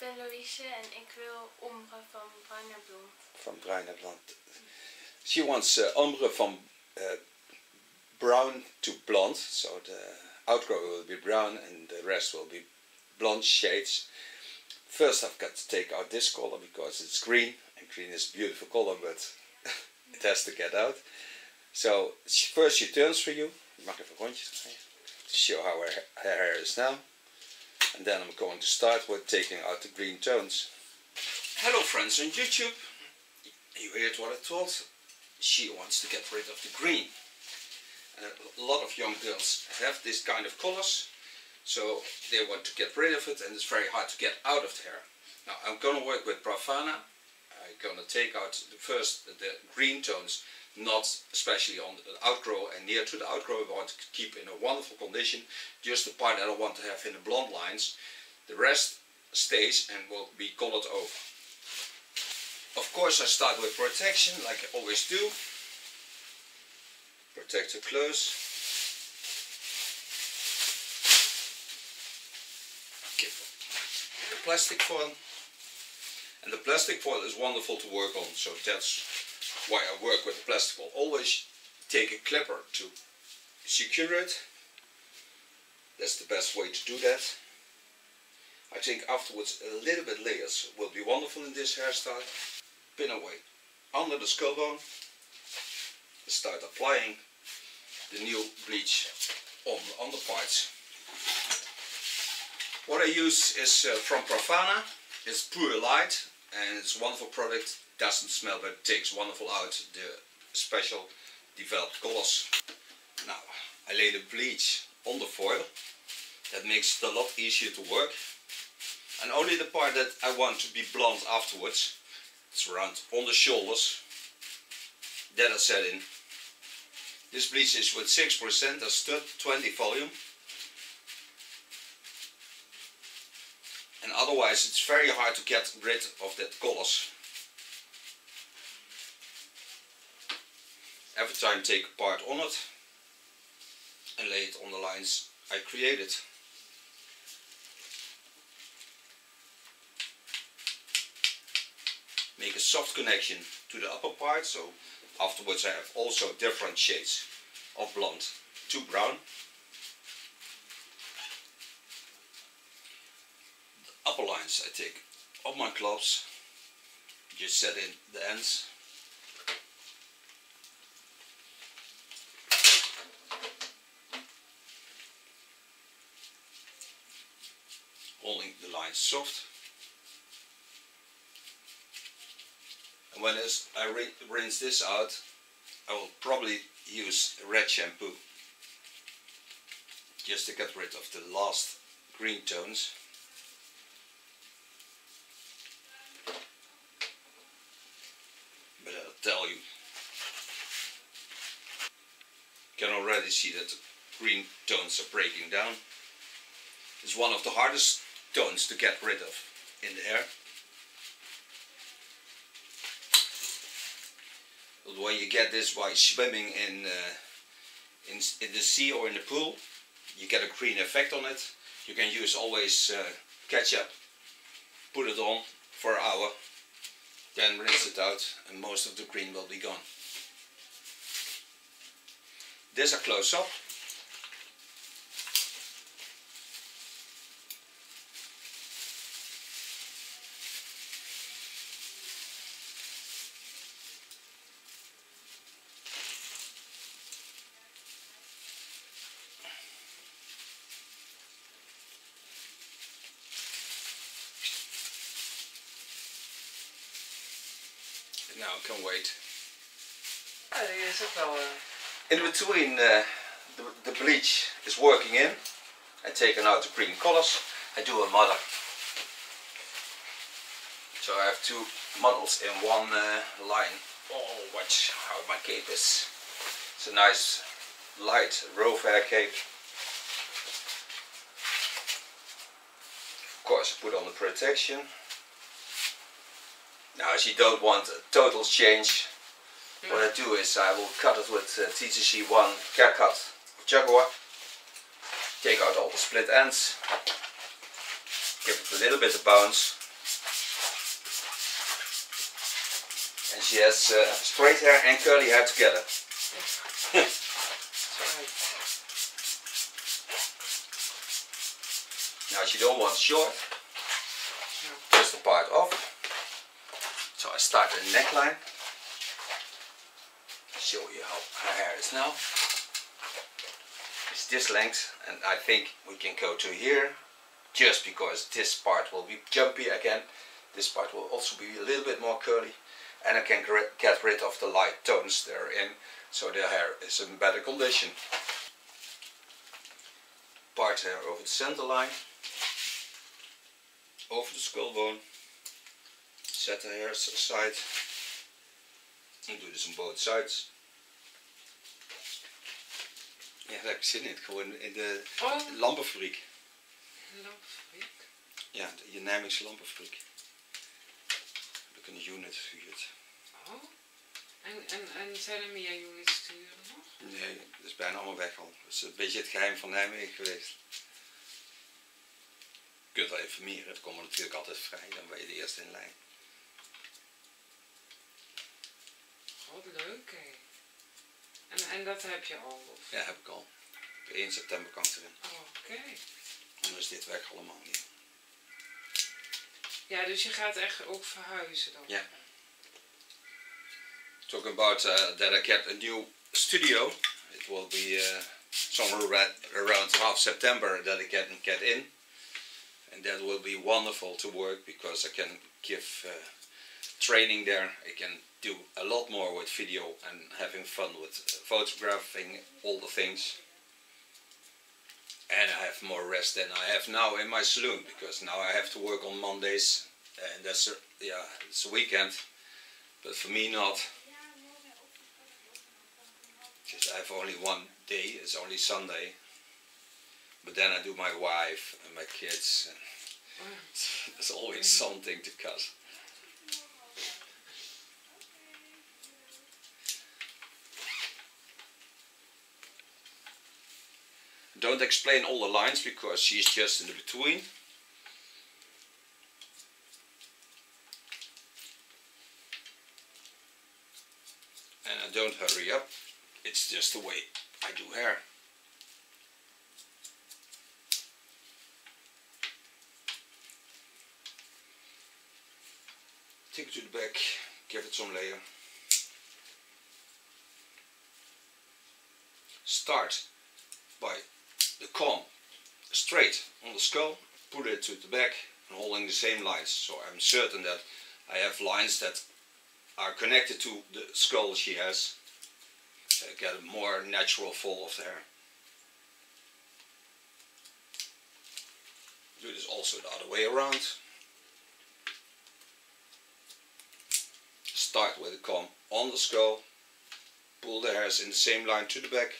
ben Louise en ik wil ombre van bruin naar blond. Van bruin naar blond. She wants ombre from brown to blonde, so the outgrow will be brown and the rest will be blonde shades. First I've got to take out this color because it's green, and green is a beautiful color, but it has to get out. So first she turns for you. Ik mag even rondjes draaien to show how her hair is now. And then I'm going to start with taking out the green tones. Hello friends on YouTube. You heard what I told. She wants to get rid of the green. A lot of young girls have this kind of colors, so they want to get rid of it, and it's very hard to get out of the hair. Now I'm going to work with Profana. I'm going to take out the green tones, not especially on the outgrow and near to the outgrow. I want to keep in a wonderful condition, just the part that I want to have in the blonde lines. The rest stays and will be colored over. Of course I start with protection like I always do. Protect her close. Give the plastic foil. And the plastic foil is wonderful to work on, so that's why I work with the plastic foil. Always take a clipper to secure it. That's the best way to do that. I think afterwards a little bit layers will be wonderful in this hairstyle. Pin away under the skull bone. Start applying the new bleach on the underparts. What I use is from Profana. It's pure light and it's a wonderful product. Doesn't smell, but it takes wonderful out the special developed colors. Now I lay the bleach on the foil. That makes it a lot easier to work. And only the part that I want to be blonde afterwards, it's around on the shoulders, that I set in. This bleach is with 6%, that's 20 volume. And otherwise it's very hard to get rid of that colors. Every time take a part on it and lay it on the lines I created. Make a soft connection to the upper part, so afterwards I have also different shades of blonde to brown. The upper lines I take on my clubs, just set in the ends. Holding the lines soft. And when I rinse this out, I will probably use red shampoo just to get rid of the last green tones. But I'll tell you, can already see that the green tones are breaking down. It's one of the hardest tones to get rid of in the hair. But when you get this by swimming in the sea or in the pool, you get a green effect on it. You can use always ketchup, put it on for an hour, then rinse it out and most of the green will be gone. This a close up. Now I can wait. Ja, die is ook wel... In between the bleach is working in, I taken out the green colors, I do a model. So I have two models in one line. Oh, watch how my cape is. It's a nice light rove hair cape. Of course I put on the protection. Now as you don't want a total change, what I do is I will cut it with TKS care cut Jaguar. Take out all the split ends, give it a little bit of bounce, And she has straight hair and curly hair together. Now she don't want short, just the part off. So I start the neckline. Show you how her hair is now. It's this length, and I think we can go to here, just because this part will be jumpy again. This part will also be a little bit more curly, and I can get rid of the light tones they're in, so the hair is in better condition. Part hair over the center line, over the skull bone, set the hair aside, and do this on both sides. Ja, daar heb ik zin in. Gewoon in de lampenfabriek. Lampenfabriek? Ja, de Nijmeegse lampenfabriek. Heb ik een unit gehuurd. Oh, en zijn er meer units te huren nog? Nee, dat is bijna allemaal weg al. Dat is een beetje het geheim van Nijmegen geweest. Je kunt wel informeren, het komt natuurlijk altijd vrij, dan ben je de eerste in lijn. Wat leuk hé. En dat heb je al? Of? Ja, heb ik al. Op 1 september kan het erin. Oh, oké. En dan is dit weg allemaal niet. Ja, dus je gaat echt ook verhuizen dan? Ja. Talking about that I get a new studio. It will be somewhere around half September that I can get in. And that will be wonderful to work because I can give training there. I can do a lot more with video and having fun with photographing all the things. And I have more rest than I have now in my saloon, because now I have to work on Mondays, and that's it's a weekend, but for me not, because I have only one day, it's only Sunday, but then I do my wife and my kids, and there's always something to cut. Don't explain all the lines because she's just in the between. And I don't hurry up, it's just the way I do hair. Take it to the back, give it some layer. Start by the comb straight on the skull, put it to the back and holding the same lines, so I'm certain that I have lines that are connected to the skull she has. So I get a more natural fall of the hair. Do this also the other way around. Start with the comb on the skull, pull the hairs in the same line to the back.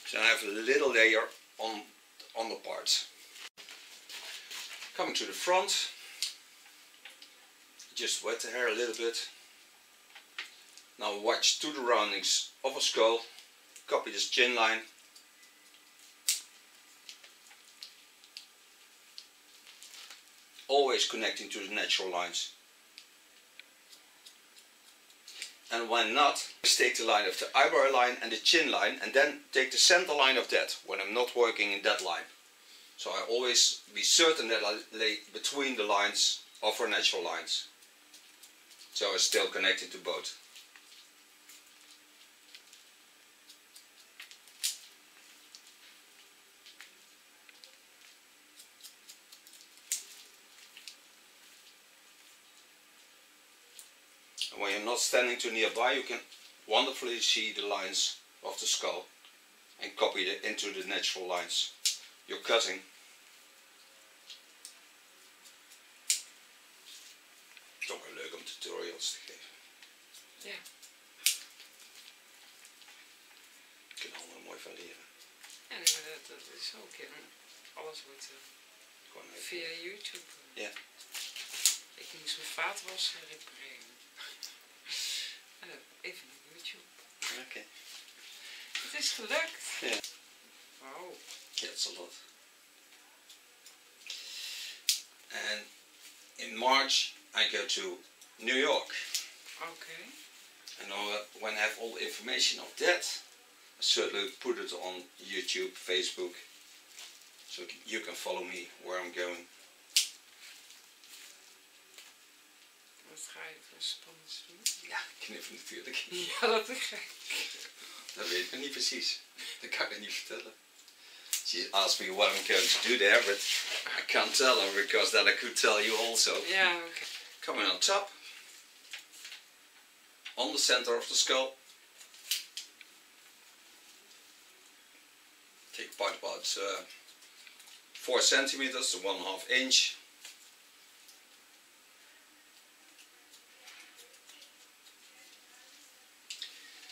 So I have a little layer on the parts. Coming to the front, just wet the hair a little bit. Now watch to the roundings of a skull, copy this chin line. Always connecting to the natural lines. And when not, just take the line of the eyebrow line and the chin line and then take the center line of that when I'm not working in that line. So I always be certain that I lay between the lines of her natural lines. So it's still connected to both. When you're not standing too nearby, you can wonderfully see the lines of the skull and copy it into the natural lines you're cutting. Het is ook wel leuk om tutorials te geven. Ja. Je kunt er mooi van leren. Ja, nee, maar dat is ook. Ja. Alles wordt Gewoon via YouTube. Ja. Ik moest mijn vaatwasser repareren. Even op YouTube. Okay. Het is gelukt. Ja. Wow. Yeah, it's a lot. And in March I go to New York. Okay. And when I have all the information of that, I certainly put it on YouTube, Facebook, so you can follow me where I'm going. Wat ga je voor spannends doen? Ja, knippen natuurlijk. Ja, dat begrijp ik. Dat weet ik nog niet precies. Dat kan ik niet vertellen. She asked me what I'm going to do there, but I can't tell her because then I could tell you also. Ja, oké. Coming on top, on the center of the skull. Take about 4 centimeters to 1/2 inch.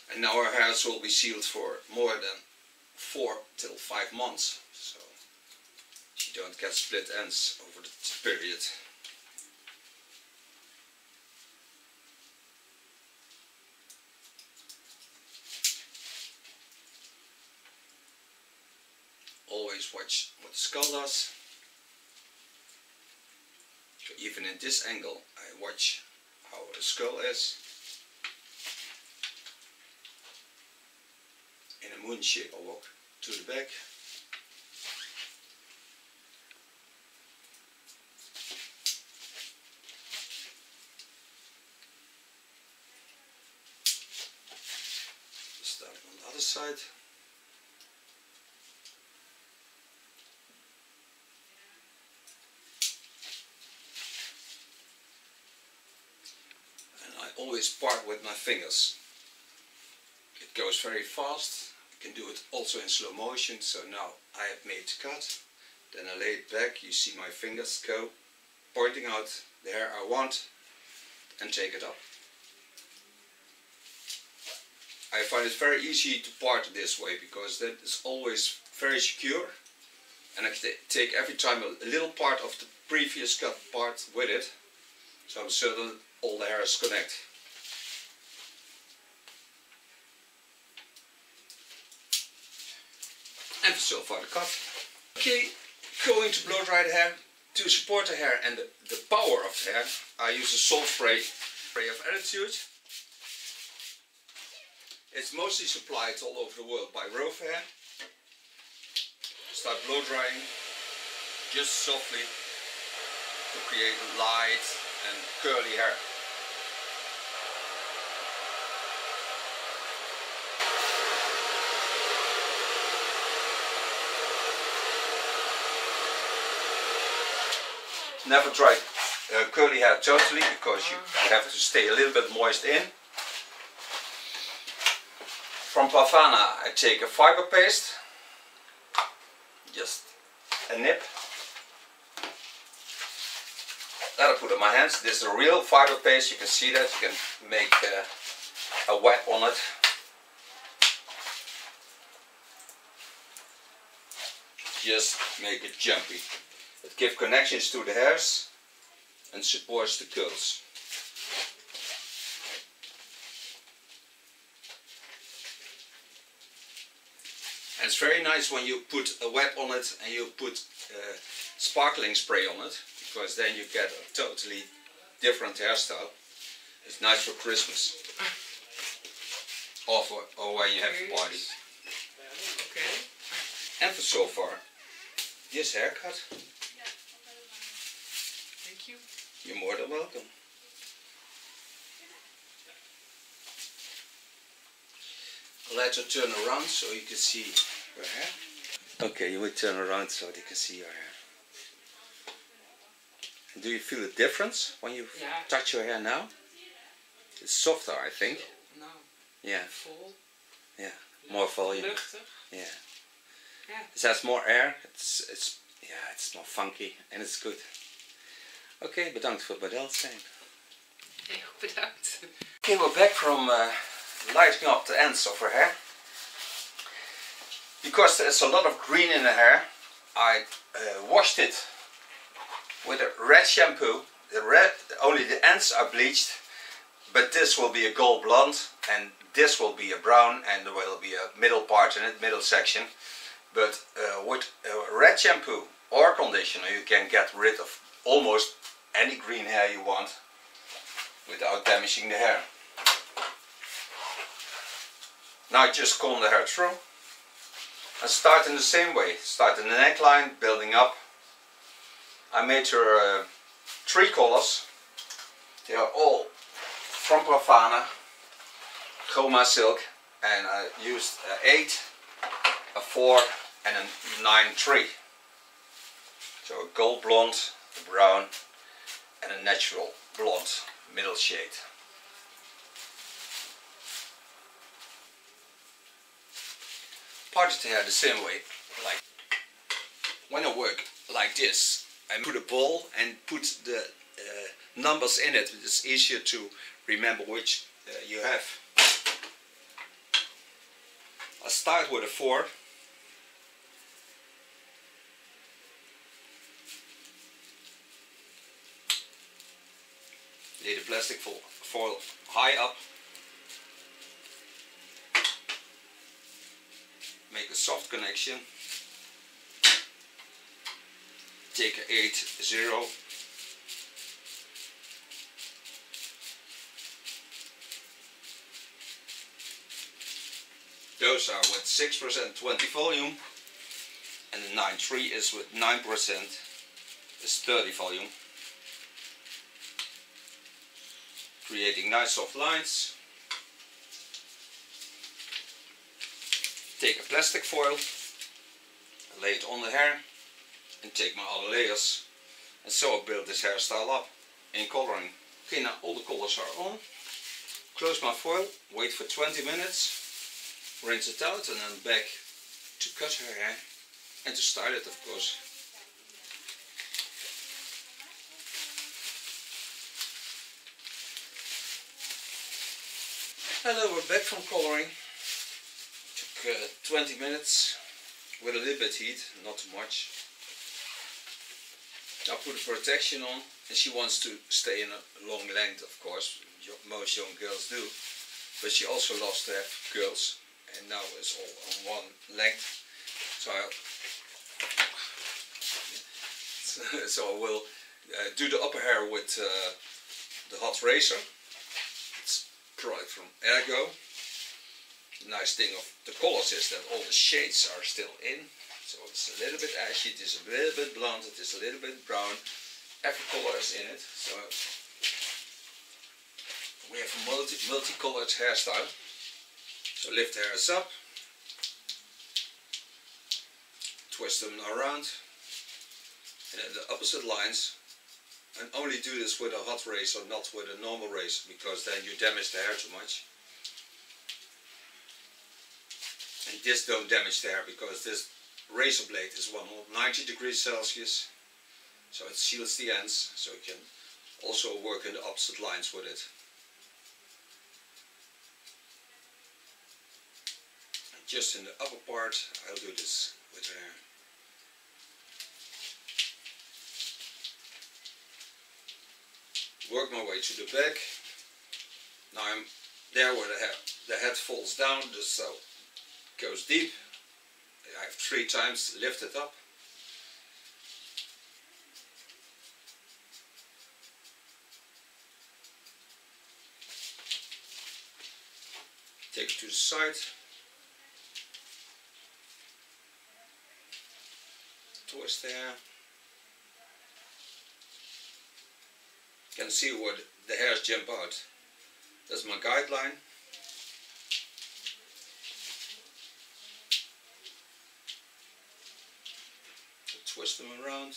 And now our hairs will be sealed for more than 4 till 5 months, so you don't get split ends over the period. Always watch what the skull does. Even in this angle I watch how the skull is. In a moon shape I walk to the back. Start on the other side. And I always part with my fingers. It goes very fast. You can do it also in slow motion. So now I have made the cut, then I lay it back. You see my fingers go, pointing out the hair I want, and take it up. I find it very easy to part this way because that is always very secure, and I can take every time a little part of the previous cut part with it, so I'm certain all the hairs connect. And so far the cut. Okay, going to blow dry the hair. To support the hair and the power of the hair, I use a salt spray of Attitude. It's mostly supplied all over the world by Rove Hair. Start blow drying just softly to create light and curly hair. Never dry curly hair totally because you have to stay a little bit moist in. From Pavana I take a fiber paste, just a nip. That I put on my hands. This is a real fiber paste, you can see that, you can make a web on it. Just make it jumpy. It gives connections to the hairs and supports the curls. And it's very nice when you put a web on it and you put sparkling spray on it, because then you get a totally different hairstyle. It's nice for Christmas or when you have a party. Okay. And for so far, this haircut. Thank you. You're more than welcome. I'll let her turn around so you can see her hair. Okay, you will turn around so you can see your hair. And do you feel a difference when you touch your hair now? It's softer, I think. No. Yeah. Vol. Yeah. More volume. Luchtig. Yeah. Yeah. It has more air. It's more funky and it's good. Oké, bedankt voor het beeld zijn. Heel bedankt. Okay, we're back from lighting up the ends of her hair. Because there's a lot of green in the hair, I washed it with a red shampoo. Only the ends are bleached. but this will be a gold blonde and this will be a brown, and there will be a middle part in it, middle section. But with red shampoo or conditioner you can get rid of almost any green hair you want without damaging the hair. Now just comb the hair through and start in the same way. Start in the neckline, building up. I made her 3 colors. They are all from Pravana, Chroma Silk, and I used 8, a 4 and a 9-3. So a gold blonde, a brown and a natural blonde middle shade. Part the hair the same way. Like when I work like this, I put a ball and put the numbers in it. It's easier to remember which you have. I start with a 4. Lay the plastic foil high up. Make a soft connection. Take a 8-0. Those are with 6% 20 volume, and the 9-3 is with 9%, is 30 volume. Creating nice soft lines. Take a plastic foil, lay it on the hair, and take my other layers. And so I build this hairstyle up in coloring. Okay, now all the colors are on. Close my foil, wait for 20 minutes. Rinse it out and then back to cut her hair and to style it, of course. Hello, we're back from coloring. Took 20 minutes with a little bit heat, not too much. I put a protection on, and she wants to stay in a long length, of course. Most young girls do, but she also loves to have curls. And now it's all on one length, so I will do the upper hair with the hot razor. It's a product from Ergo. The nice thing of the colors is that all the shades are still in, so it's a little bit ashy, it is a little bit blonde, it is a little bit brown. Every color is in it, so we have a multicolored hairstyle. So lift the hairs up, twist them around, and then the opposite lines, and only do this with a hot razor, not with a normal razor, because then you damage the hair too much. And this don't damage the hair, because this razor blade is 190 degrees Celsius, so it seals the ends, so you can also work in the opposite lines with it. Just in the upper part, I'll do this with her hair. Work my way to the back. Now I'm there where the head falls down, just so it goes deep. I have 3 times lift it up. Take it to the side. Twist there. You can see where the hairs jump out. That's my guideline. Twist them around.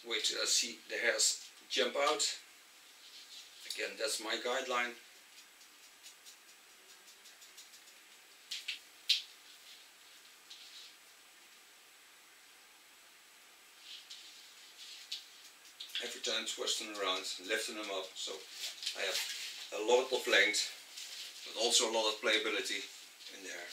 Wait till I see the hairs jump out. Again, that's my guideline. Every time twisting around, lifting them up, so I have a lot of length, but also a lot of playability in there.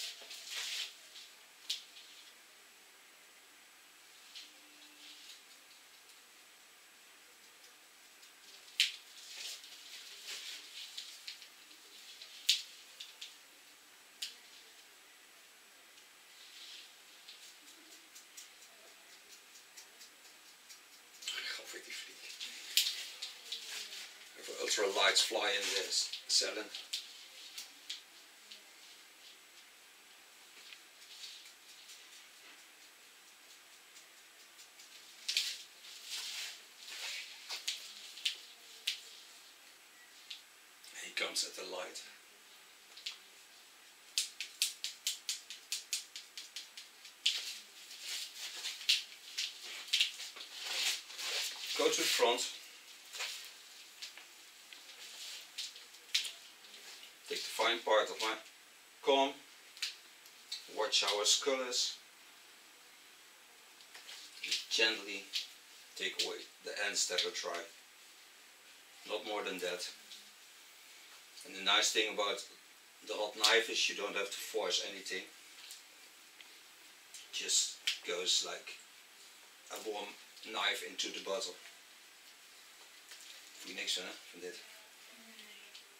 ultra lights fly in this salon. He comes at the light. Go to the front. Take the fine part of my comb. Watch how his colors. Just gently take away the ends that are dry. Not more than that. And the nice thing about the hot knife is you don't have to force anything. Just goes like a warm knife into the bottle. Voel je niks van dit?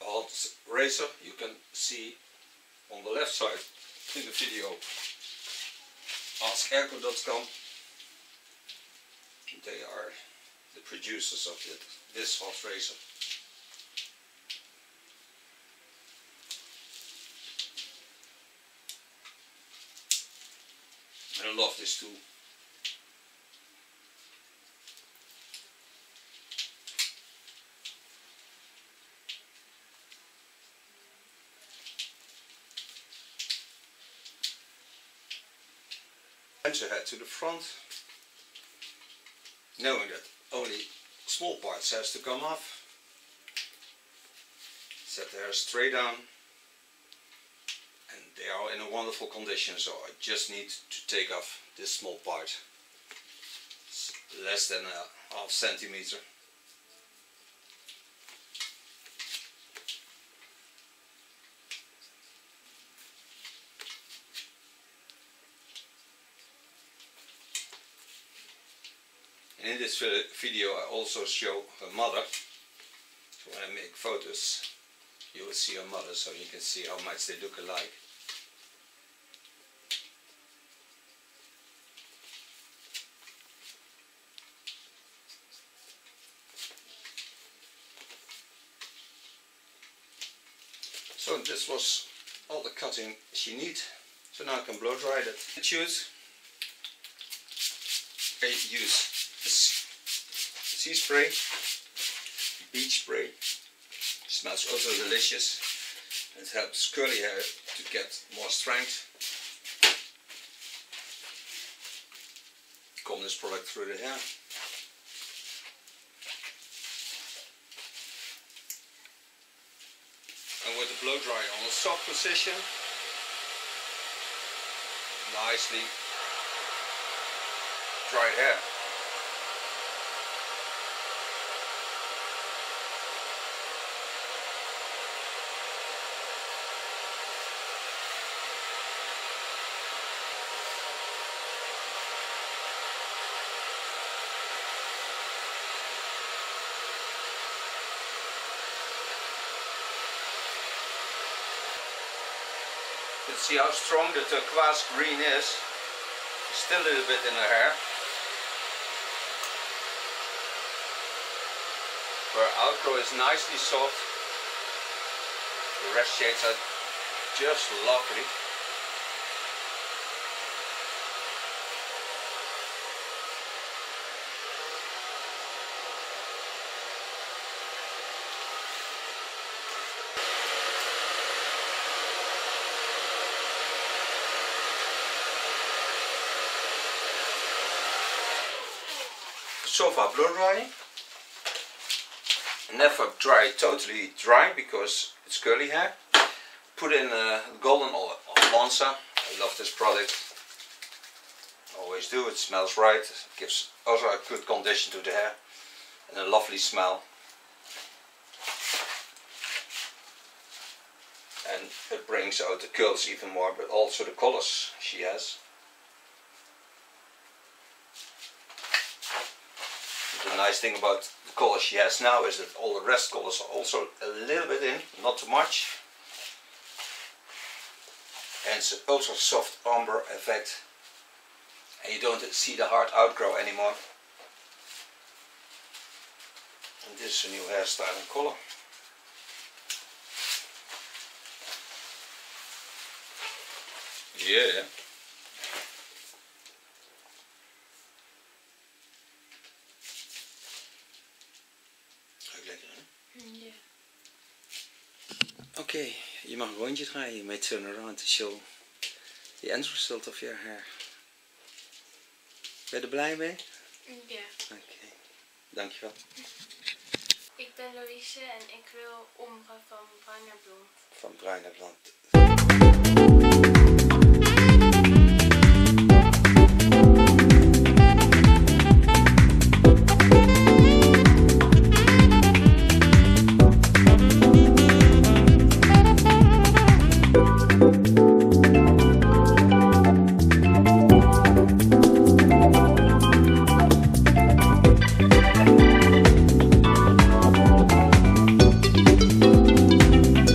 A hot razor you can see on the left side in the video. Ask.com. They are the producers of this hot razor. I love this tool. And to head to the front, knowing that only small parts has to come off. Set the hair straight down, and they are in a wonderful condition, so I just need to take off this small part. It's less than a half centimeter. And in this video I also show her mother. So when I make photos you will see her mother, so you can see how much they look alike. So this was all the cutting she needs. So now I can blow dry that. I use sea spray, beach spray. Smells also delicious. It helps curly hair to get more strength. Comb this product through the hair. And with the blow dryer on a soft position, nicely dried hair. You can see how strong the turquoise green is. Still a little bit in her hair. Her outgrow is nicely soft. The rest shades are just lovely. So far blow drying. Never dry totally dry because it's curly hair. Put in golden Alonsa. I love this product. Always do. It smells right. It gives also a good condition to the hair and a lovely smell. And it brings out the curls even more, but also the colors she has. The nice thing about the color she has now is that all the rest colors are also a little bit in, not too much. And it's an ultra soft ombre effect. And you don't see the hard outgrow anymore. Dit is een nieuw hairstyle en color. Yeah. Ruikt lekker, hè? Ja. Oké, je mag een rondje draaien. You may turn around to show the end result of your hair. Ben je er blij mee? Ja. Oké, dankjewel. Ik ben Louise en ik wil ombre van bruin naar blond. Van bruin naar blond.